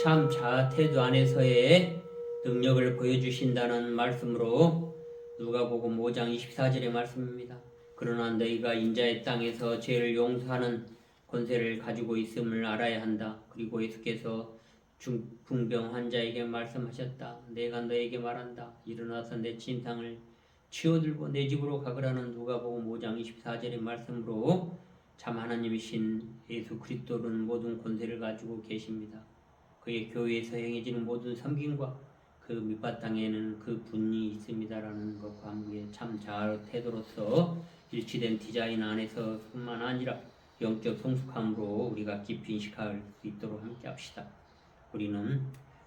참 자태도 안에서의 능력을 보여주신다는 말씀으로 누가복음 5장 24절의 말씀입니다. 그러나 너희가 인자의 땅에서 죄를 용서하는 권세를 가지고 있음을 알아야 한다. 그리고 예수께서 중풍병 환자에게 말씀하셨다. 내가 너에게 말한다. 일어나서 내 침상을 치워들고 내 집으로 가거라는 누가복음 5장 24절의 말씀으로 참 하나님이신 예수 그리스도는 모든 권세를 가지고 계십니다. 그의 교회에서 행해지는 모든 섬김과 그 밑바탕에는 그 분이 있습니다라는 것과 함께 참 잘 태도로서 일치된 디자인 안에서 뿐만 아니라 영적 성숙함으로 우리가 깊이 인식할 수 있도록 함께 합시다. 우리는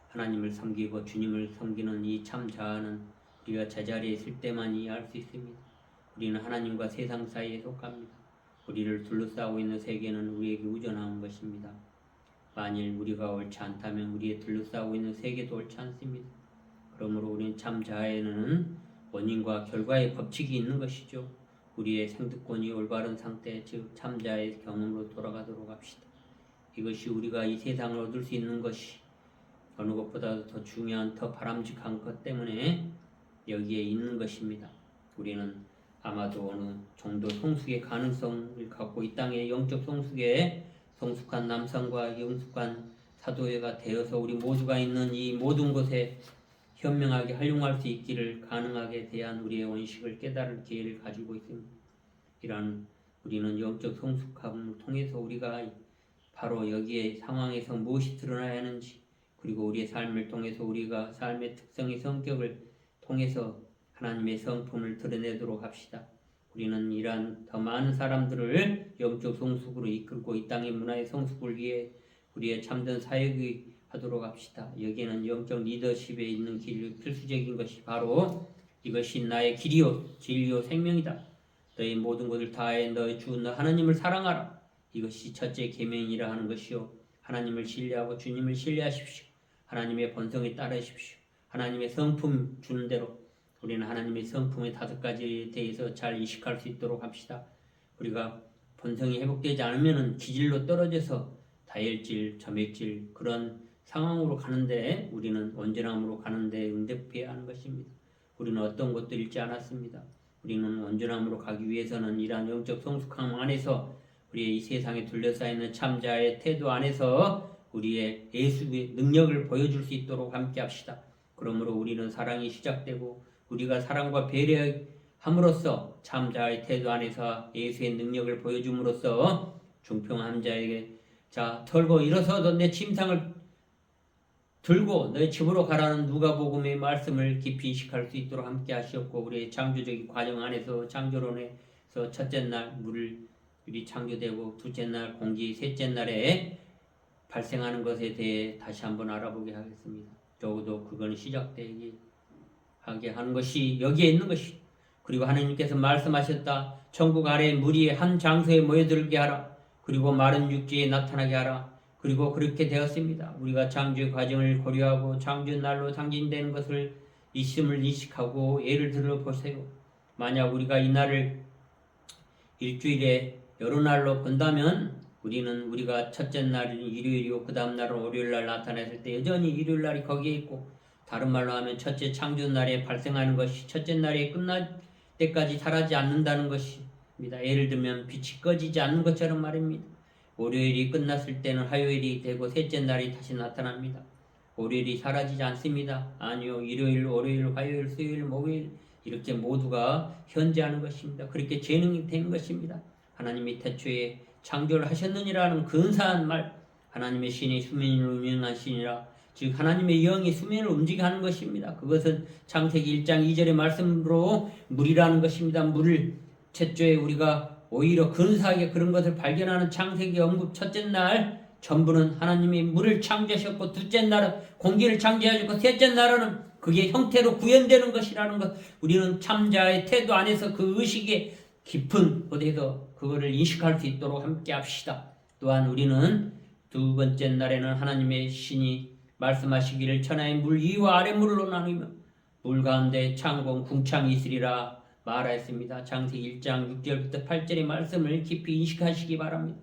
하나님을 섬기고 주님을 섬기는 이 참 자아는 우리가 제자리에 있을 때만이 알 수 있습니다. 우리는 하나님과 세상 사이에 속합니다. 우리를 둘러싸고 있는 세계는 우리에게 우전한 것입니다. 만일 우리가 옳지 않다면 우리의 둘러싸고 있는 세계도 옳지 않습니다. 그러므로 우리는 참 자아에는 원인과 결과의 법칙이 있는 것이죠. 우리의 생득권이 올바른 상태, 즉 참자의 경험으로 돌아가도록 합시다. 이것이 우리가 이 세상을 얻을 수 있는 것이 어느 것보다도 더 중요한, 더 바람직한 것 때문에 여기에 있는 것입니다. 우리는 아마도 어느 정도 성숙의 가능성을 갖고 이 땅의 영적 성숙에 성숙한 남성과 영숙한 사도회가 되어서 우리 모두가 있는 이 모든 곳에 현명하게 활용할 수 있기를 가능하게 대한 우리의 원칙을 깨달을 기회를 가지고 있습니다. 이러한 우리는 영적 성숙함을 통해서 우리가 바로 여기에 상황에서 무엇이 드러나야 하는지, 그리고 우리의 삶을 통해서 우리가 삶의 특성의 성격을 통해서 하나님의 성품을 드러내도록 합시다. 우리는 이러한 더 많은 사람들을 영적 성숙으로 이끌고 이 땅의 문화의 성숙을 위해 우리의 참된 사역이 하도록 합시다. 여기에는 영적 리더십에 있는 길, 필수적인 것이 바로 이것이 나의 길이요 진리요 생명이다. 너희 모든 것을 다해 너희 주 너 하나님을 사랑하라. 이것이 첫째 계명이라 하는 것이요. 하나님을 신뢰하고 주님을 신뢰하십시오. 하나님의 본성에 따르십시오. 하나님의 성품 주는 대로 우리는 하나님의 성품의 5가지에 대해서 잘 인식할 수 있도록 합시다. 우리가 본성이 회복되지 않으면 기질로 떨어져서 다혈질, 점액질 그런 상황으로 가는데 우리는 온전함으로 가는데 응답해야 하는 것입니다. 우리는 어떤 것도 잃지 않았습니다. 우리는 온전함으로 가기 위해서는 이러한 영적 성숙함 안에서 우리의 이 세상에 둘러싸여 있는 참자의 태도 안에서 우리의 예수의 능력을 보여줄 수 있도록 함께 합시다. 그러므로 우리는 사랑이 시작되고 우리가 사랑과 배려함으로써 참자의 태도 안에서 예수의 능력을 보여줌으로써 중풍한 자에게 자 털고 일어서도 내 침상을 들고 너희 집으로 가라는 누가복음의 말씀을 깊이 인식할 수 있도록 함께 하시었고, 우리의 창조적인 과정 안에서 창조론에서 첫째 날 물이 창조되고 둘째 날 공기, 셋째 날에 발생하는 것에 대해 다시 한번 알아보게 하겠습니다. 적어도 그건 시작되게 하게 하는 것이 여기에 있는 것이, 그리고 하나님께서 말씀하셨다. 천국 아래 물이 한 장소에 모여들게 하라. 그리고 마른 육지에 나타나게 하라. 그리고 그렇게 되었습니다. 우리가 창조의 과정을 고려하고 창조의 날로 상징되는 것을 있음을 인식하고 예를 들어 보세요. 만약 우리가 이 날을 일주일에 여러 날로 본다면 우리는 우리가 첫째 날은 일요일이고 그 다음 날은 월요일날 나타났을 때 여전히 일요일날이 거기에 있고, 다른 말로 하면 첫째 창조 날에 발생하는 것이 첫째 날에 끝날 때까지 사라지지 않는다는 것입니다. 예를 들면 빛이 꺼지지 않는 것처럼 말입니다. 월요일이 끝났을 때는 화요일이 되고 셋째 날이 다시 나타납니다. 월요일이 사라지지 않습니다. 아니요, 일요일, 월요일, 화요일, 수요일, 목요일 이렇게 모두가 현재하는 것입니다. 그렇게 재능이 된 것입니다. 하나님이 태초에 창조를 하셨느니라는 근사한 말, 하나님의 신이 수면을 운행한 신이라, 즉 하나님의 영이 수면을 움직이게 하는 것입니다. 그것은 창세기 1장 2절의 말씀으로 물이라는 것입니다. 물을 태초에 우리가 오히려 근사하게 그런 것을 발견하는 창세기 언급 첫째 날 전부는 하나님이 물을 창조하셨고, 둘째 날은 공기를 창조하셨고, 셋째 날은 그게 형태로 구현되는 것이라는 것, 우리는 참자의 태도 안에서 그 의식의 깊은 곳에서 그거를 인식할 수 있도록 함께 합시다. 또한 우리는 두 번째 날에는 하나님의 신이 말씀하시기를 천하의 물 위와 아래 물로 나누며 물 가운데 창공 궁창이 있으리라 말하였습니다. 창세기 1장 6절부터 8절의 말씀을 깊이 인식하시기 바랍니다.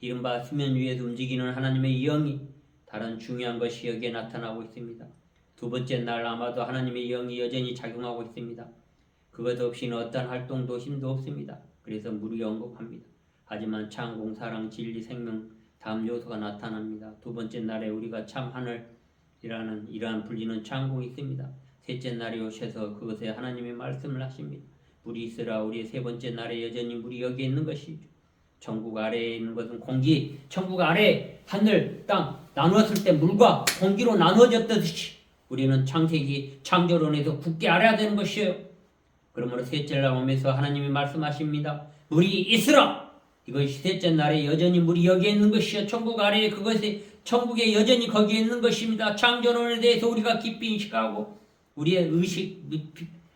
이른바 수면 위에서 움직이는 하나님의 영이 다른 중요한 것이 여기에 나타나고 있습니다. 두 번째 날 아마도 하나님의 영이 여전히 작용하고 있습니다. 그것 없이는 어떤 활동도 힘도 없습니다. 그래서 물이 언급합니다. 하지만 창공, 사랑, 진리, 생명 다음 요소가 나타납니다. 두 번째 날에 우리가 참 하늘이라는 이러한 불리는 창공이 있습니다. 셋째 날에 오셔서 그것에 하나님의 말씀을 하십니다. 물이 있으라. 우리의 세 번째 날에 여전히 물이 여기에 있는 것이죠. 천국 아래에 있는 것은 공기, 천국 아래 하늘, 땅 나누었을 때 물과 공기로 나누어졌듯이 우리는 창세기 창조론에서 굳게 알아야 되는 것이에요. 그러므로 셋째 날 오면서 하나님이 말씀하십니다. 물이 있으라. 이것이 셋째 날에 여전히 물이 여기에 있는 것이요. 천국 아래에 그것이 천국에 여전히 거기에 있는 것입니다. 창조론에 대해서 우리가 깊이 인식하고 우리의 의식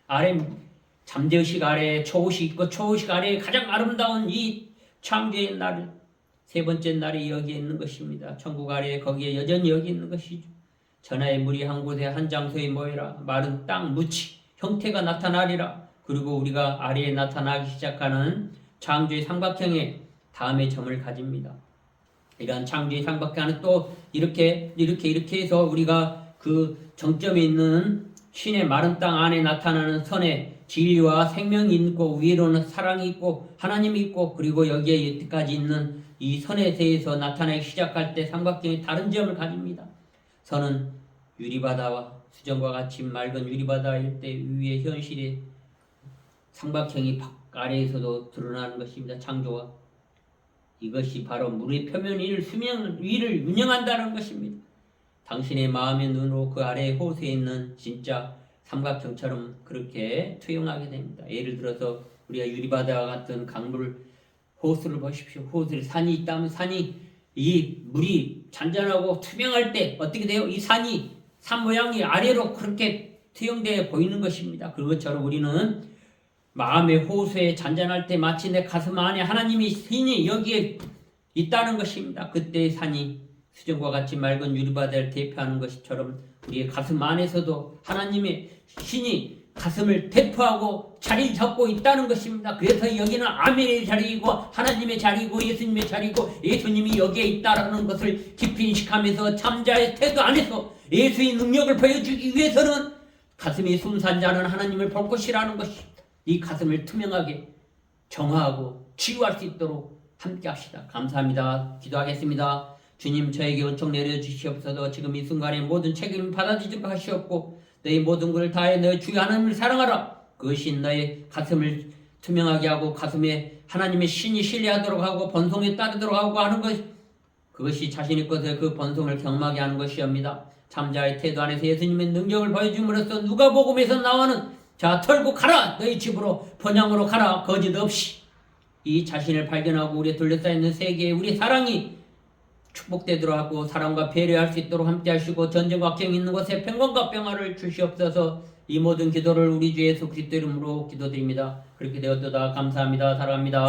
아래 잠재의식 아래에 초의식 있고 초의식 아래에 가장 아름다운 이 창조의 날 세 번째 날이 여기에 있는 것입니다. 천국 아래에 거기에 여전히 여기 있는 것이죠. 전하의 물이 한 곳에 한 장소에 모이라. 마른 땅 무치 형태가 나타나리라. 그리고 우리가 아래에 나타나기 시작하는 창조의 삼각형의 다음의 점을 가집니다. 이러한 창조의 삼각형은 또 이렇게 해서 우리가 그 정점에 있는 신의 마른 땅 안에 나타나는 선의 진리와 생명이 있고 위로는 사랑이 있고 하나님이 있고 그리고 여기에 여기까지 있는 이 선에 대해서 나타나기 시작할 때 삼각형이 다른 점을 가집니다. 선은 유리바다와 수정과 같이 맑은 유리바다일 때 위의 현실의 삼각형이 아래에서도 드러나는 것입니다. 창조와 이것이 바로 물의 표면 위를 운영한다는 것입니다. 당신의 마음의 눈으로 그 아래에 호수에 있는 진짜 삼각형처럼 그렇게 투영하게 됩니다. 예를 들어서 우리가 유리바다와 같은 강물 호수를 보십시오. 호수에 산이 있다면 산이 이 물이 잔잔하고 투명할 때 어떻게 돼요? 이 산이 산 모양이 아래로 그렇게 투영되어 보이는 것입니다. 그것처럼 우리는 마음의 호수에 잔잔할 때 마치 내 가슴 안에 하나님이 신이 여기에 있다는 것입니다. 그때 산이 수정과 같이 맑은 유리바다를 대표하는 것처럼 우리의 가슴 안에서도 하나님의 신이 가슴을 대표하고 자리를 잡고 있다는 것입니다. 그래서 여기는 아멘의 자리이고 하나님의 자리이고 예수님의 자리이고 예수님이 여기에 있다는 것을 깊이 인식하면서 참자의 태도 안에서 예수의 능력을 보여주기 위해서는 가슴이 순수한 자는 하나님을 볼 것이라는 것입니다. 이 가슴을 투명하게 정화하고 치유할 수 있도록 함께 합시다. 감사합니다. 기도하겠습니다. 주님, 저에게 은총 내려주시옵소서. 지금 이 순간에 모든 책임을 받아들이도록 하시옵고 너희 모든 것을 다해 너희 주 하나님을 사랑하라. 그것이 너희 가슴을 투명하게 하고 가슴에 하나님의 신이 신뢰하도록 하고 번성에 따르도록 하고 하는 것, 그것이 자신의 것에 그 번성을 경험하게 하는 것이옵니다. 참자의 태도 안에서 예수님의 능력을 보여줌으로써 누가복음에서 나오는 자 털고 가라. 너희 집으로 번향으로 가라. 거짓 없이 이 자신을 발견하고 우리에 둘러싸여 있는 세계에 우리 사랑이 축복되도록 하고 사랑과 배려할 수 있도록 함께 하시고 전쟁과 악경이 있는 곳에 평강과 평화를 주시옵소서. 이 모든 기도를 우리 주 예수 그리스도 이름으로 기도드립니다. 그렇게 되었도다. 감사합니다. 사랑합니다.